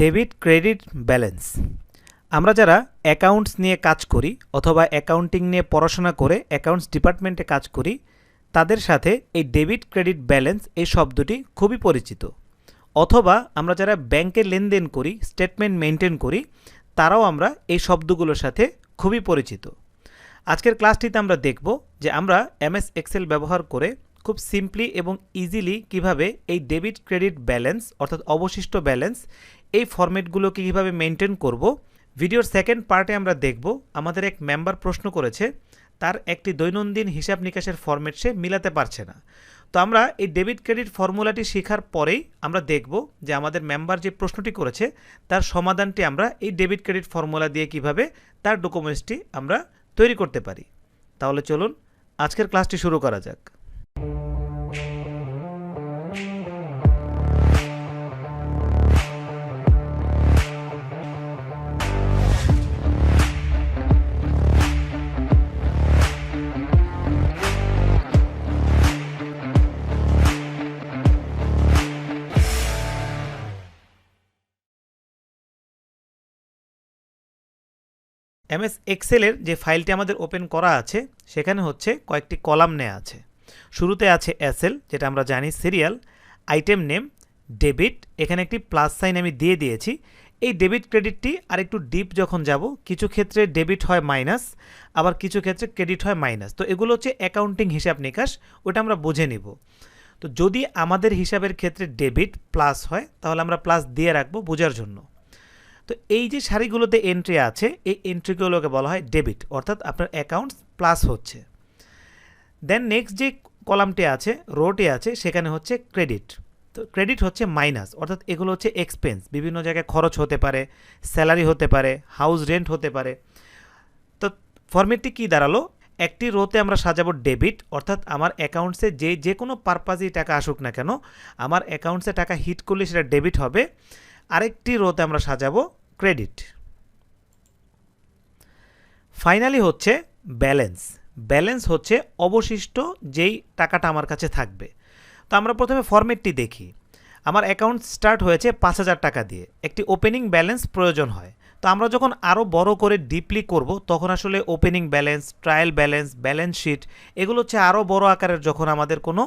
Debit credit balance. আমরা যারা accounts নিয়ে কাজ করি অথবা অ্যাকাউন্টিং নিয়ে পড়াশোনা করে অ্যাকাউন্টস ডিপার্টমেন্টে কাজ করি, তাদের সাথে এই ডেবিট ক্রেডিট ব্যালেন্স এই শব্দটি খুবই পরিচিত। অথবা আমরা যারা ব্যাংকে লেনদেন করি, স্টেটমেন্ট মেনটেন করি, তারাও আমরা এই শব্দগুলোর সাথে খুবই পরিচিত। আজকের ক্লাসটিতে আমরা দেখব যে আমরা এমএস এক্সেল ব্যবহার করে খুব সিম্পলি এবং ইজিলি কিভাবে এই ডেবিট ক্রেডিট ব্যালেন্স অর্থাৎ অবশিষ্ট ব্যালেন্স এই ফরম্যাটগুলোকে কীভাবে মেনটেন করব। ভিডিওর সেকেন্ড পার্টে আমরা দেখব আমাদের এক মেম্বার প্রশ্ন করেছে, তার একটি দৈনন্দিন হিসাব নিকাশের ফরম্যাট সে মিলাতে পারছে না। তো আমরা এই ডেবিট ক্রেডিট ফর্মুলাটি শেখার পরেই আমরা দেখব যে আমাদের মেম্বার যে প্রশ্নটি করেছে তার সমাধানটি আমরা এই ডেবিট ক্রেডিট ফর্মুলা দিয়ে কিভাবে তার ডকুমেন্টসটি আমরা তৈরি করতে পারি। তাহলে চলুন আজকের ক্লাসটি শুরু করা যাক। এমএস এক্সেলের যে ফাইলটি আমাদের ওপেন করা আছে সেখানে হচ্ছে কয়েকটি কলাম নেওয়া আছে। শুরুতে আছে এসএল, যেটা আমরা জানি সিরিয়াল, আইটেম নেম, ডেবিট, এখানে একটি প্লাস সাইন আমি দিয়ে দিয়েছি। এই ডেবিট ক্রেডিটটি আর একটু ডিপ যখন যাব, কিছু ক্ষেত্রে ডেবিট হয় মাইনাস, আবার কিছু ক্ষেত্রে ক্রেডিট হয় মাইনাস। তো এগুলো হচ্ছে অ্যাকাউন্টিং হিসাব নিকাশ, ওটা আমরা বুঝে নিব। তো যদি আমাদের হিসাবের ক্ষেত্রে ডেবিট প্লাস হয় তাহলে আমরা প্লাস দিয়ে রাখবো বোঝার জন্য। তো এই যে সারিগুলোতে এন্ট্রি আছে এই এন্ট্রিগুলোকে বলা হয় ডেবিট, অর্থাৎ আপনার অ্যাকাউন্টস প্লাস হচ্ছে। দেন নেক্সট যে কলামটি আছে, রোটি আছে, সেখানে হচ্ছে ক্রেডিট। তো ক্রেডিট হচ্ছে মাইনাস, অর্থাৎ এগুলো হচ্ছে এক্সপেন্স, বিভিন্ন জায়গায় খরচ হতে পারে, স্যালারি হতে পারে, হাউস রেন্ট হতে পারে। তো ফরম্যাটটি কী দাঁড়ালো, একটি রোতে আমরা সাজাবো ডেবিট, অর্থাৎ আমার অ্যাকাউন্টসে যে কোনো পারপাজেই টাকা আসুক না কেন, আমার অ্যাকাউন্টসে টাকা হিট করলে সেটা ডেবিট হবে। আরেকটি রোতে আমরা সাজাবো ক্রেডিট। ফাইনালি হচ্ছে ব্যালেন্স। ব্যালেন্স হচ্ছে অবশিষ্ট যেই টাকাটা আমার কাছে থাকবে। তো আমরা প্রথমে ফরম্যাটটি দেখি। আমার অ্যাকাউন্ট স্টার্ট হয়েছে 5,000 টাকা দিয়ে, একটি ওপেনিং ব্যালেন্স প্রয়োজন হয়। তো আমরা যখন আরও বড় করে ডিপলি করব তখন আসলে opening balance, trial balance, balance sheet, এগুলো হচ্ছে আরও বড় আকারের যখন আমাদের কোনো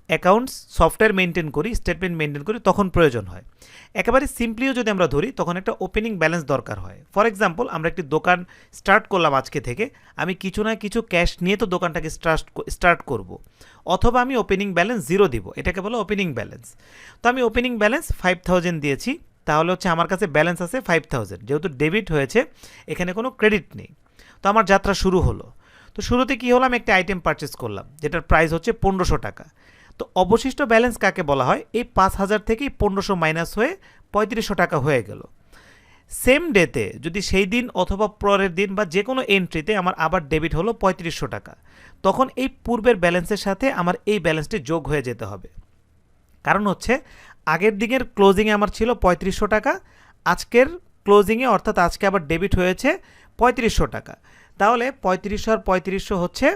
অ্যাকাউন্টস সফটওয়্যার মেনটেন করি, স্টেটমেন্ট মেনটেন করি, তখন প্রয়োজন হয়। একেবারে সিম্পলিও যদি আমরা ধরি তখন একটা ওপেনিং ব্যালেন্স দরকার হয়। ফর এক্সাম্পল, আমরা একটি দোকান স্টার্ট করলাম আজকে থেকে, আমি কিছু না কিছু ক্যাশ নিয়ে তো দোকানটাকে স্টার্ট করব, অথবা আমি ওপেনিং ব্যালেন্স 0 দিব, এটাকে বলো ওপেনিং ব্যালেন্স। তো আমি ওপেনিং ব্যালেন্স 5,000 দিয়েছি, তাহলে হচ্ছে আমার কাছে ব্যালেন্স আছে 5,000, যেহেতু ডেবিট হয়েছে এখানে কোনো ক্রেডিট নেই। তো আমার যাত্রা শুরু হলো। তো শুরুতে কী হলো, আমি একটা আইটেম পারচেস করলাম যেটার প্রাইস হচ্ছে 1,500 টাকা। তো অবশিষ্ট ব্যালেন্স কাকে বলা হয়, এই 5,000 থেকেই 1,500 মাইনাস হয়ে 3,500 টাকা হয়ে গেল। সেম ডেতে যদি সেই দিন অথবা পরের দিন বা যে কোনো এন্ট্রিতে আমার আবার ডেবিট হলো 3,500 টাকা, তখন এই পূর্বের ব্যালেন্সের সাথে আমার এই ব্যালেন্সটি যোগ হয়ে যেতে হবে। কারণ হচ্ছে আগের দিনের ক্লোজিংয়ে আমার ছিল 3,500 টাকা, আজকের ক্লোজিংয়ে অর্থাৎ আজকে আবার ডেবিট হয়েছে 3,500 টাকা। তাহলে 3,500 আর 3,500 হচ্ছে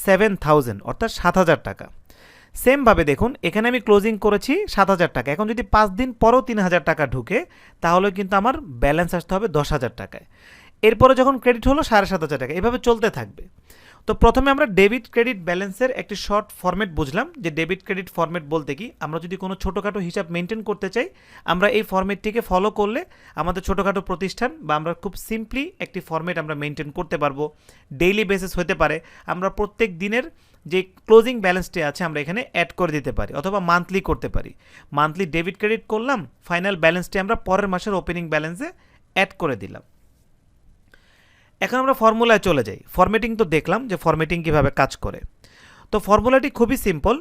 7,000, অর্থাৎ 7,000 টাকা। সেমভাবে দেখুন, এখানে আমি ক্লোজিং করেছি 7,000 টাকা, এখন যদি 5 দিন পরও 3,000 টাকা ঢুকে তাহলে কিন্তু আমার ব্যালেন্স আসতে হবে 10,000 টাকায়। এরপরে যখন ক্রেডিট হলো 7,500 টাকা, এভাবে চলতে থাকবে। তো প্রথমে আমরা ডেবিট ক্রেডিট ব্যালেন্সের একটি শর্ট ফরম্যাট বুঝলাম যে ডেবিট ক্রেডিট ফরম্যাট বলতে কি, আমরা যদি কোনো ছোটোখাটো হিসাব মেনটেন করতে চাই আমরা এই ফরম্যাটটিকে ফলো করলে আমাদের ছোটোখাটো প্রতিষ্ঠান বা আমরা খুব সিম্পলি একটি ফরম্যাট আমরা মেনটেন করতে পারবো। ডেইলি বেসিস হতে পারে, আমরা প্রত্যেক দিনের যে ক্লোজিং ব্যালেন্সটি আছে আমরা এখানে অ্যাড করে দিতে পারি, অথবা মান্থলি করতে পারি। মান্থলি ডেবিট ক্রেডিট করলাম, ফাইনাল ব্যালেন্সটি আমরা পরের মাসের ওপেনিং ব্যালেন্সে অ্যাড করে দিলাম। এখন আমরা ফর্মুলায় চলে যাই। ফরম্যাটিং তো দেখলাম যে ফরম্যাটিং কীভাবে কাজ করে। তো ফর্মুলাটি খুবই সিম্পল।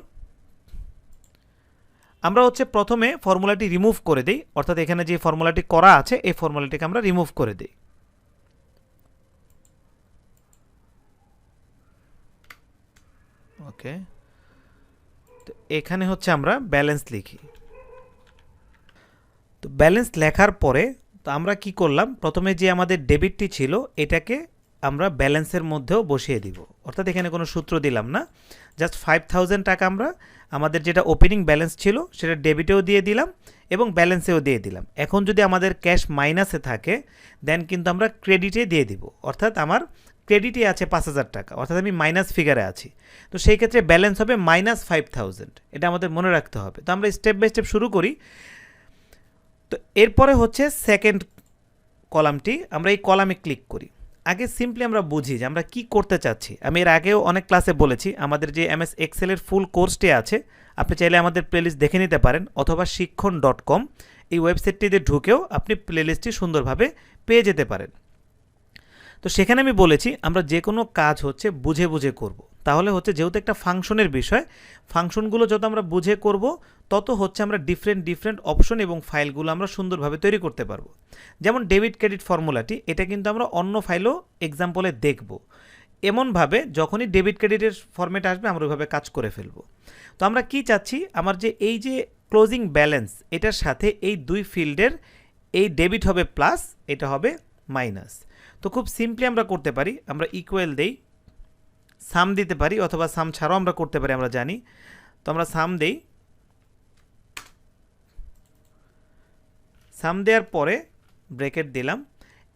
আমরা হচ্ছে প্রথমে ফর্মুলাটি রিমুভ করে দিই, অর্থাৎ এখানে যে ফর্মুলাটি করা আছে এই ফর্মুলাটিকে আমরা রিমুভ করে দিই। ওকে, তো এখানে হচ্ছে আমরা ব্যালেন্স লিখি। তো ব্যালেন্স লেখার পরে তো আমরা কি করলাম, প্রথমে যে আমাদের ডেবিটটি ছিল এটাকে আমরা ব্যালেন্সের মধ্যেও বসিয়ে দিব, অর্থাৎ এখানে কোনো সূত্র দিলাম না, জাস্ট 5000 টাকা আমরা আমাদের যেটা ওপেনিং ব্যালেন্স ছিল সেটা ডেবিটেও দিয়ে দিলাম এবং ব্যালেন্সেও দিয়ে দিলাম। এখন যদি আমাদের ক্যাশ মাইনাসে থাকে দেন কিন্তু আমরা ক্রেডিটে দিয়ে দিব, অর্থাৎ আমার ক্রেডিটে আছে 5000 টাকা, অর্থাৎ আমি মাইনাস ফিগারে আছি। তো সেই ক্ষেত্রে ব্যালেন্স হবে -5000, এটা আমাদের মনে রাখতে হবে। তো আমরা স্টেপ বাই স্টেপ শুরু করি। তো এরপরে হচ্ছে সেকেন্ড কলামটি, আমরা এই কলামে ক্লিক করি। আগে সিম্পলি আমরা বুঝি যে আমরা কি করতে চাচ্ছি। আমি এর আগেও অনেক ক্লাসে বলেছি, আমাদের যে MS এক্সেলের ফুল কোর্সটি আছে আপনি চাইলে আমাদের প্লেলিস্ট দেখে নিতে পারেন, অথবা শিক্ষণ.com এই ওয়েবসাইটটিতে ঢুকেও আপনি প্লেলিস্টটি সুন্দরভাবে পেয়ে যেতে পারেন। তো সেখানে আমি বলেছি আমরা যে কোনো কাজ হচ্ছে বুঝে বুঝে করব। তাহলে হচ্ছে যেহেতু একটা ফাংশনের বিষয়, ফাংশনগুলো যত আমরা বুঝে করব তত হচ্ছে আমরা ডিফারেন্ট অপশন এবং ফাইলগুলো আমরা সুন্দরভাবে তৈরি করতে পারবো। যেমন ডেবিট ক্রেডিট ফর্মুলাটি, এটা কিন্তু আমরা অন্য ফাইলও এক্সাম্পলে দেখব। এমনভাবে যখনই ডেবিট ক্রেডিটের ফরম্যাট আসবে আমরা ওইভাবে কাজ করে ফেলব। তো আমরা কি চাচ্ছি, আমার যে এই যে ক্লোজিং ব্যালেন্স এটার সাথে এই দুই ফিল্ডের এই ডেবিট হবে প্লাস, এটা হবে মাইনাস। তো খুব সিম্পলি আমরা করতে পারি, আমরা ইকুয়াল দেই, সাম দিতে পারি অথবা সাম ছাড়াও আমরা করতে পারি, আমরা জানি। তো আমরা সাম দেই, সাম দেওয়ার পরে ব্র্যাকেট দিলাম।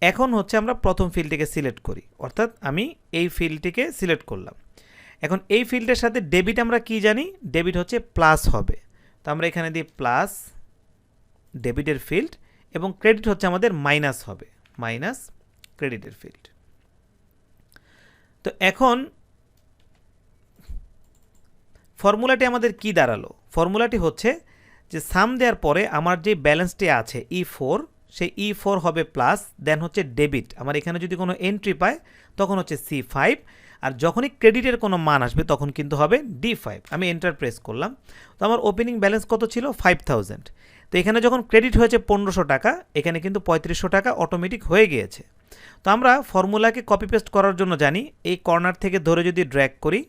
এখন হচ্ছে আমরা প্রথম ফিল্ডটিকে সিলেক্ট করি, অর্থাৎ আমি এই ফিল্ডটিকে সিলেক্ট করলাম। এখন এই ফিল্ডের সাথে ডেবিট আমরা কি জানি, ডেবিট হচ্ছে প্লাস হবে। তো আমরা এখানে দিই প্লাস ডেবিটের ফিল্ড, এবং ক্রেডিট হচ্ছে আমাদের মাইনাস হবে, মাইনাস ক্রেডিটের ফিল্ড। তো এখন ফর্মুলাটি আমাদের কি দাঁড়ালো, ফর্মুলাটি হচ্ছে যে সাম দেওয়ার পরে আমার যে ব্যালেন্সটি আছে E4, সেই E4 হবে প্লাস, দেন হচ্ছে ডেবিট, আমার এখানে যদি কোনো এন্ট্রি পায় তখন হচ্ছে C5, আর যখনই ক্রেডিটের কোনো মান আসবে তখন কিন্তু হবে D5। আমি এন্টার প্রেস করলাম। তো আমার ওপেনিং ব্যালেন্স কত ছিল, 5000। তো এখানে যখন ক্রেডিট হয়েছে 1500 টাকা, এখানে কিন্তু 3500 টাকা অটোমেটিক হয়ে গিয়েছে। তো আমরা ফর্মুলাকে কপি পেস্ট করার জন্য জানি, এই কর্নার থেকে ধরে যদি ড্র্যাগ করি,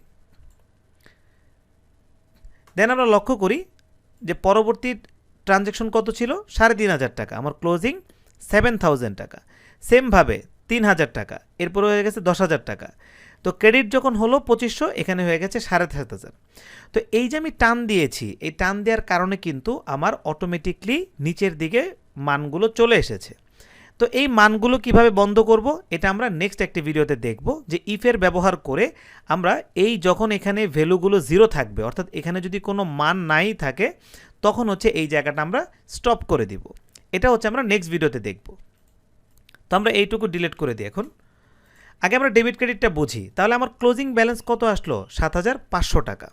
দেন আমরা লক্ষ্য করি যে পরবর্তী ট্রানজ্যাকশন কত ছিল, 3500 টাকা, আমার ক্লোজিং 7000 টাকা। সেমভাবে 3000 টাকা, এরপরে হয়ে গেছে 10000 টাকা। তো ক্রেডিট যখন হলো 2500, এখানে হয়ে গেছে 7500। তো এই যে আমি টান দিয়েছি, এই টান দেওয়ার কারণে কিন্তু আমার অটোমেটিকলি নিচের দিকে মানগুলো চলে এসেছে। তো এই মানগুলো কিভাবে বন্ধ করব, এটা আমরা নেক্সট একটি ভিডিওতে দেখব, যে ইফের ব্যবহার করে আমরা এই যখন এখানে ভ্যালুগুলো জিরো থাকবে, অর্থাৎ এখানে যদি কোনো মান নাই থাকে তখন হচ্ছে এই জায়গাটা আমরা স্টপ করে দিব। এটা হচ্ছে আমরা নেক্সট ভিডিওতে দেখব। তো আমরা এইটুকু ডিলিট করে দিই। এখন আগে আমরা ডেবিট ক্রেডিটটা বুঝি, তাহলে আমার ক্লোজিং ব্যালেন্স কত আসলো, 7500 টাকা।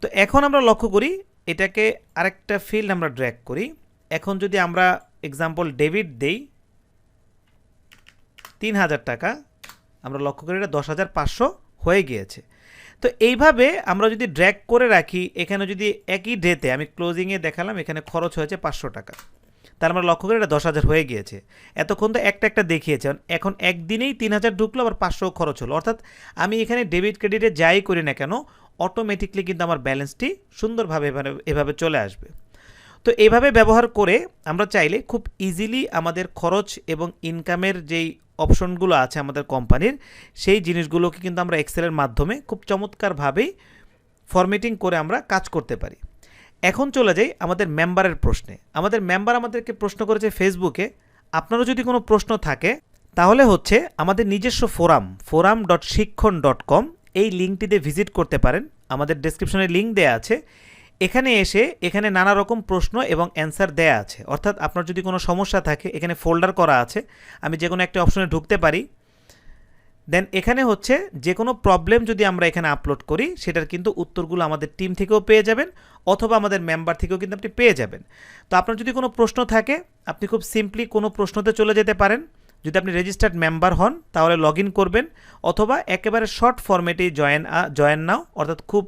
তো এখন আমরা লক্ষ্য করি, এটাকে আরেকটা ফিল্ড আমরা ড্র্যাগ করি। এখন যদি আমরা এক্সাম্পল ডেবিট দেই 3000 টাকা, আমরা লক্ষ্য করি এটা 10500 হয়ে গিয়েছে। তো এইভাবে আমরা যদি ড্র্যাগ করে রাখি, এখানে যদি একই ডেতে আমি ক্লোজিংয়ে দেখালাম এখানে খরচ হয়েছে 500 টাকা, তাহলে আমরা লক্ষ্য করি এটা 10000 হয়ে গিয়েছে। এতক্ষণ তো একটা দেখিয়েছে, এখন একদিনেই 3000 ঢুকলো, আবার 500 খরচ হলো। অর্থাৎ আমি এখানে ডেবিট ক্রেডিটে যাই করি না কেন অটোমেটিকলি কিন্তু আমার ব্যালেন্সটি সুন্দরভাবে এভাবে চলে আসবে। তো এইভাবে ব্যবহার করে আমরা চাইলে খুব ইজিলি আমাদের খরচ এবং ইনকামের যেই অপশনগুলো আছে আমাদের কোম্পানির, সেই জিনিসগুলোকে কিন্তু আমরা এক্সেলের মাধ্যমে খুব চমৎকারভাবেই ফরম্যাটিং করে আমরা কাজ করতে পারি। এখন চলে যাই আমাদের মেম্বারের প্রশ্নে। আমাদের মেম্বার আমাদেরকে প্রশ্ন করেছে ফেসবুকে, আপনারও যদি কোনো প্রশ্ন থাকে তাহলে হচ্ছে আমাদের নিজস্ব forum.shikkhan.com এই লিঙ্কটিতে ভিজিট করতে পারেন, আমাদের ডেসক্রিপশনে লিঙ্ক দেয়া আছে। এখানে এসে এখানে নানা রকম প্রশ্ন এবং অ্যান্সার দেয়া আছে, অর্থাৎ আপনার যদি কোনো সমস্যা থাকে এখানে ফোল্ডার করা আছে, আমি যে কোনো একটা অপশনে ঢুকতে পারি। দেন এখানে হচ্ছে যে কোনো প্রবলেম যদি আমরা এখানে আপলোড করি সেটার কিন্তু উত্তরগুলো আমাদের টিম থেকেও পেয়ে যাবেন, অথবা আমাদের মেম্বার থেকেও কিন্তু আপনি পেয়ে যাবেন। তো আপনার যদি কোনো প্রশ্ন থাকে আপনি খুব সিম্পলি কোনো প্রশ্নতে চলে যেতে পারেন। যদি আপনি রেজিস্টার্ড মেম্বার হন তাহলে লগ ইন করবেন, অথবা একেবারে শর্ট ফরম্যাটেই জয়েন নাও, অর্থাৎ খুব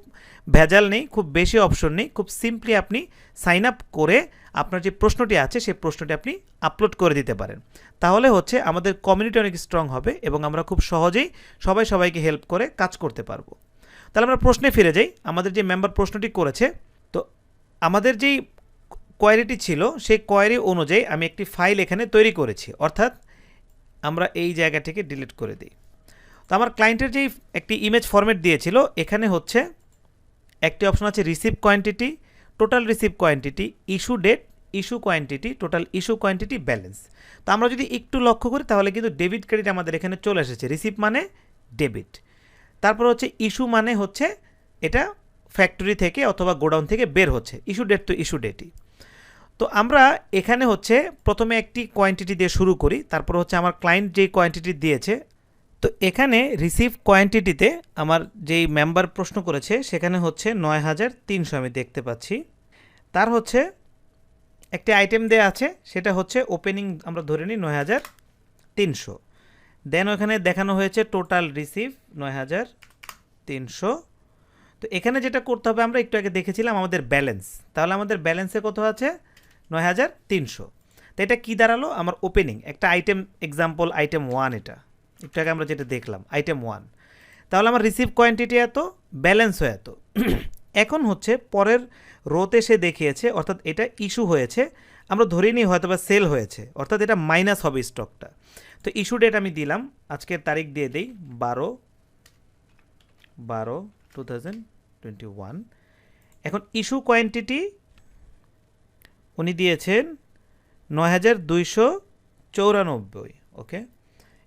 ভেজাল নেই, খুব বেশি অপশন নেই, খুব সিম্পলি আপনি সাইন আপ করে আপনার যে প্রশ্নটি আছে সেই প্রশ্নটি আপনি আপলোড করে দিতে পারেন। তাহলে হচ্ছে আমাদের কমিউনিটি অনেক স্ট্রং হবে এবং আমরা খুব সহজেই সবাইকে হেল্প করে কাজ করতে পারবো। তাহলে আমরা প্রশ্নে ফিরে যাই। আমাদের যে মেম্বার প্রশ্নটি করেছে, তো আমাদের যেই কোয়ারিটি ছিল সেই কোয়ারি অনুযায়ী আমি একটি ফাইল এখানে তৈরি করেছি, অর্থাৎ আমরা এই জায়গাটিকে ডিলিট করে দিই। তো আমার ক্লায়েন্টের যেই একটি ইমেজ ফরম্যাট দিয়েছিল, এখানে হচ্ছে একটি অপশন আছে receive quantity, total receive quantity, issue date, issue quantity, total issue quantity, balance. তো আমরা যদি একটু লক্ষ্য করি তাহলে কিন্তু ডেবিট ক্রেডিট আমাদের এখানে চলে এসেছে। রিসিভ মানে ডেবিট, তারপর হচ্ছে ইস্যু মানে হচ্ছে এটা ফ্যাক্টরি থেকে অথবা গোডাউন থেকে বের হচ্ছে, ইস্যু ডেট তো ইস্যু ডেটই। তো আমরা এখানে হচ্ছে প্রথমে একটি কোয়ান্টিটি দিয়ে শুরু করি, তারপর হচ্ছে আমার ক্লায়েন্ট যেই কোয়ান্টিটি দিয়েছে। তো এখানে রিসিভ কোয়ান্টিটিতে আমার যেই মেম্বার প্রশ্ন করেছে সেখানে হচ্ছে ৯৩০০ আমি দেখতে পাচ্ছি। তার হচ্ছে একটি আইটেম দেয়া আছে, সেটা হচ্ছে ওপেনিং আমরা ধরে নিই ৯৩০০। দেন ওখানে দেখানো হয়েছে টোটাল রিসিভ ৯৩০০। তো এখানে যেটা করতে হবে, আমরা একটু আগে দেখেছিলাম আমাদের ব্যালেন্স, তাহলে আমাদের ব্যালেন্সে কত আছে ৯৩০০। তো এটা কী দাঁড়ালো, আমার ওপেনিং একটা আইটেম, এক্সাম্পল আইটেম 1, এটা একটু আগে আমরা যেটা দেখলাম আইটেম 1। তাহলে আমার রিসিভ কোয়ান্টিটি এত, ব্যালেন্সও এত। এখন হচ্ছে পরের রোতে সে দেখিয়েছে, অর্থাৎ এটা ইস্যু হয়েছে, আমরা ধরে নিই হয়তো বা সেল হয়েছে, অর্থাৎ এটা মাইনাস হবে স্টকটা। তো ইস্যু ডেট আমি দিলাম, আজকের তারিখ দিয়ে দিই 12/12/2021। এখন ইস্যু কোয়ান্টিটি উনি দিয়েছেন ৯২৯৪। ওকে,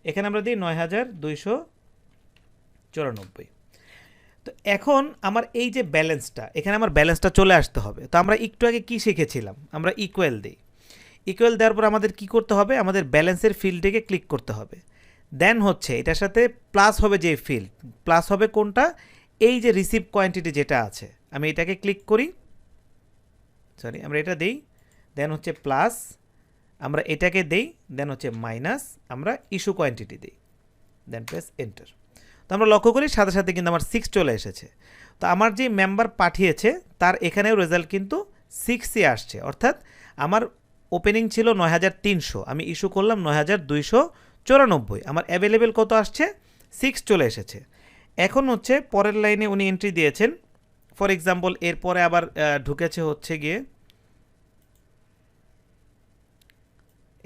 এখানে আমরা দিই ৯২৯৪। তো এখন আমার এই যে ব্যালেন্সটা, এখানে আমার ব্যালেন্সটা চলে আসতে হবে। তো আমরা একটু আগে কি শিখেছিলাম, আমরা ইকুয়াল দিই। ইকুয়াল দেওয়ার পর আমাদের কি করতে হবে, আমাদের ব্যালেন্সের ফিল্ডটিকে ক্লিক করতে হবে। দেন হচ্ছে এটার সাথে প্লাস হবে, যে ফিল্ড প্লাস হবে কোনটা, এই যে রিসিভ কোয়ান্টিটি যেটা আছে, আমি এটাকে ক্লিক করি, সরি আমরা এটা দিই, দেন হচ্ছে প্লাস, আমরা এটাকে দেই, দেন হচ্ছে মাইনাস, আমরা ইস্যু কোয়ান্টিটি দিই, দেন প্রেস এন্টার। তো আমরা লক্ষ্য করি সাথে সাথে কিন্তু আমার 6 চলে এসেছে। তো আমার যে মেম্বার পাঠিয়েছে তার এখানেও রেজাল্ট কিন্তু 6ই আসছে, অর্থাৎ আমার ওপেনিং ছিল ৯৩০০, আমি ইস্যু করলাম ৯২৯৪, আমার অ্যাভেলেবেল কত আসছে 6 চলে এসেছে। এখন হচ্ছে পরের লাইনে উনি এন্ট্রি দিয়েছেন, ফর এক্সাম্পল এরপরে আবার ঢুকেছে হচ্ছে গিয়ে,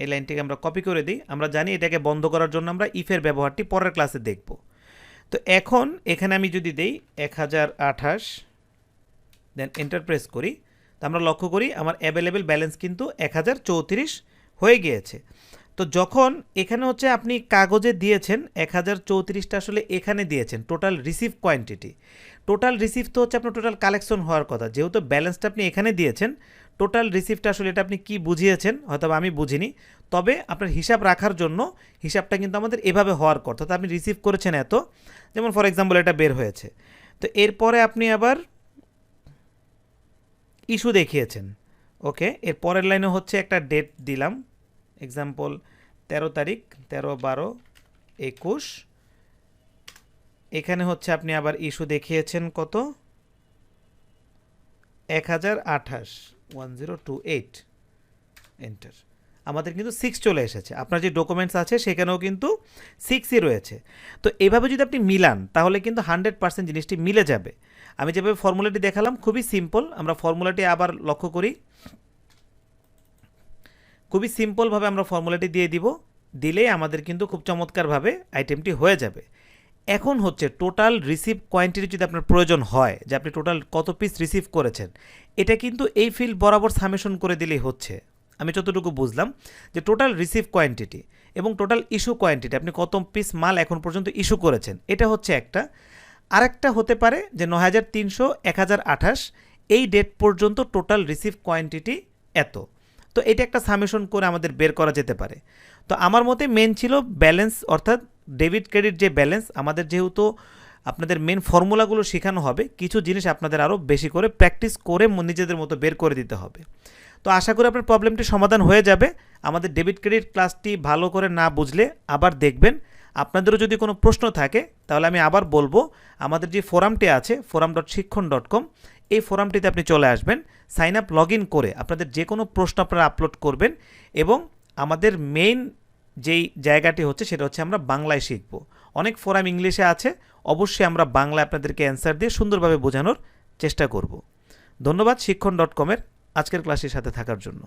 এই লাইনটিকে আমরা কপি করে দিই। আমরা জানি এটাকে বন্ধ করার জন্য আমরা ইফের ব্যবহারটি পরের ক্লাসে দেখব। তো এখন এখানে আমি যদি দেই ১০২৮, দেন এন্টার প্রেস করি, তো আমরা লক্ষ্য করি আমার অ্যাভেলেবেল ব্যালেন্স কিন্তু ১০৩৪ হয়ে গিয়েছে। তো যখন এখানে হচ্ছে আপনি কাগজে দিয়েছেন ১০৩৪টা, আসলে এখানে দিয়েছেন total receive quantity. Total receive তো হচ্ছে আপনার টোটাল কালেকশন হওয়ার কথা, যেহেতু ব্যালেন্সটা আপনি এখানে দিয়েছেন, টোটাল রিসিভটা আসলে এটা আপনি কি বুঝিয়েছেন হয়তো আমি বুঝিনি, তবে আপনার হিসাব রাখার জন্য হিসাবটা কিন্তু আমাদের এভাবে হওয়ার কথা। অর্থাৎ আপনি রিসিভ করেছেন এত, যেমন ফর এক্সাম্পল এটা বের হয়েছে। তো এরপরে আপনি আবার ইস্যু দেখিয়েছেন, ওকে, এর পরের লাইনে হচ্ছে একটা ডেট দিলাম, এক্সাম্পল ১৩ তারিখ ১৩/১২/২১। এখানে হচ্ছে আপনি আবার ইস্যু দেখিয়েছেন কত ১০২৮ এন্টার। আমাদের কিন্তু 6 চলে এসেছে, আপনার যে ডকুমেন্টস আছে সেখানেও কিন্তু 6ই রয়েছে। তো এইভাবে যদি আপনি মিলান তাহলে কিন্তু 100% জিনিসটি মিলে যাবে। আমি যেভাবে ফর্মুলাটি দেখালাম খুবই সিম্পল, আমরা ফর্মুলাটি আবার লক্ষ্য করি, খুবই সিম্পলভাবে আমরা ফর্মুলাটি দিয়ে দিব, দিলেই আমাদের কিন্তু খুব চমৎকারভাবে আইটেমটি হয়ে যাবে। এখন হচ্ছে টোটাল রিসিভ কোয়ান্টিটি যদি আপনার প্রয়োজন হয়, যে আপনি টোটাল কত পিস রিসিভ করেছেন, এটা কিন্তু এই ফিল্ড বরাবর সামেশন করে দিলেই হচ্ছে। আমি যতটুকু বুঝলাম যে টোটাল রিসিভ কোয়ান্টিটি এবং টোটাল ইস্যু কোয়ান্টিটি, আপনি কত পিস মাল এখন পর্যন্ত ইস্যু করেছেন, এটা হচ্ছে একটা। আরেকটা হতে পারে যে ৯৩০০ ১০২৮ এই ডেট পর্যন্ত টোটাল রিসিভ কোয়ান্টিটি এত। তো এটা একটা সামেশন করে আমাদের বের করা যেতে পারে। তো আমার মতে মেন ছিল ব্যালেন্স, অর্থাৎ ডেবিট ক্রেডিট যে ব্যালেন্স, আমাদের যেহেতু আপনাদের মেন ফর্মুলাগুলো শেখানো হবে, কিছু জিনিস আপনাদের আরও বেশি করে প্র্যাকটিস করে নিজেদের মতো বের করে দিতে হবে। তো আশা করি আপনার প্রবলেমটি সমাধান হয়ে যাবে। আমাদের ডেবিট ক্রেডিট ক্লাসটি ভালো করে না বুঝলে আবার দেখবেন। আপনাদেরও যদি কোনো প্রশ্ন থাকে তাহলে আমি আবার বলবো, আমাদের যে ফোরামটি আছে forum.shikkhan.com, এই ফোরামটিতে আপনি চলে আসবেন, সাইন আপ লগ ইন করে আপনাদের যে কোনো প্রশ্ন আপনারা আপলোড করবেন, এবং আমাদের মেইন যেই জায়গাটি হচ্ছে সেটা হচ্ছে আমরা বাংলায় শিখব। অনেক ফোরাম ইংলিশে আছে, অবশ্যই আমরা বাংলায় আপনাদেরকে অ্যান্সার দিয়ে সুন্দরভাবে বোঝানোর চেষ্টা করব। ধন্যবাদ শিক্ষণ.com-এর আজকের ক্লাসের সাথে থাকার জন্য।